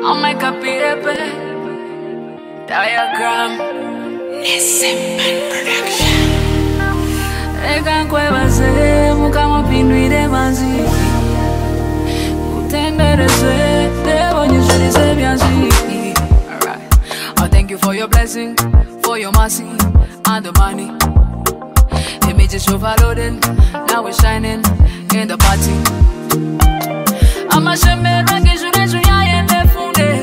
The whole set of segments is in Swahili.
I'll make a paper diagram. Simple production. Eka nkwe se mukama pinduire manzi. Utendereze devonyeshe byanzi. Alright. I thank you for your blessing, for your mercy and the money. Images overloading, now we're shining in the party. I'm a shame rangi june juya yende funde.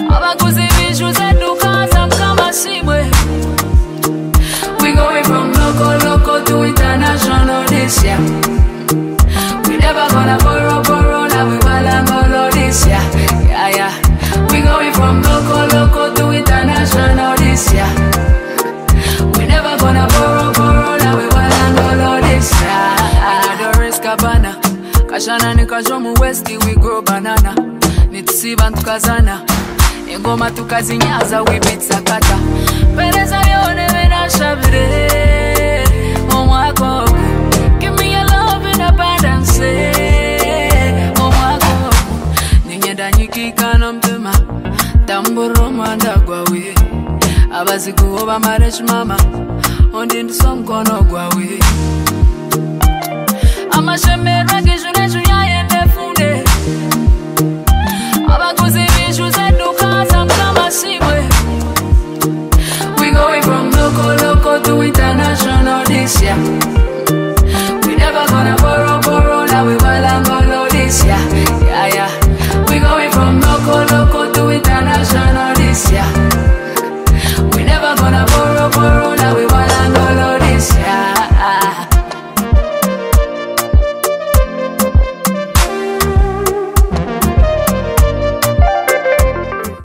Abakuzi bishu zetu kaza mkama simwe. We going from local to international this year. We never gonna borrow, now we balangolo this year. Yeah. We going from local to international this year. We never gonna borrow, now we balangolo this year. Another risk abana. Kashana ni kajomu westi, we grow banana. Nitisiba ntukazana. Engoma tukazinyaza, we beat sakata. Pereza yone mena shabire. Omwako, give me your love in abundance. Omwako, ninyenda nyikika na mtema. Tamburo mwanda gwawe. Abazi kuoba marriage mama. Ondi ndisonkono gwawe. Ama shemera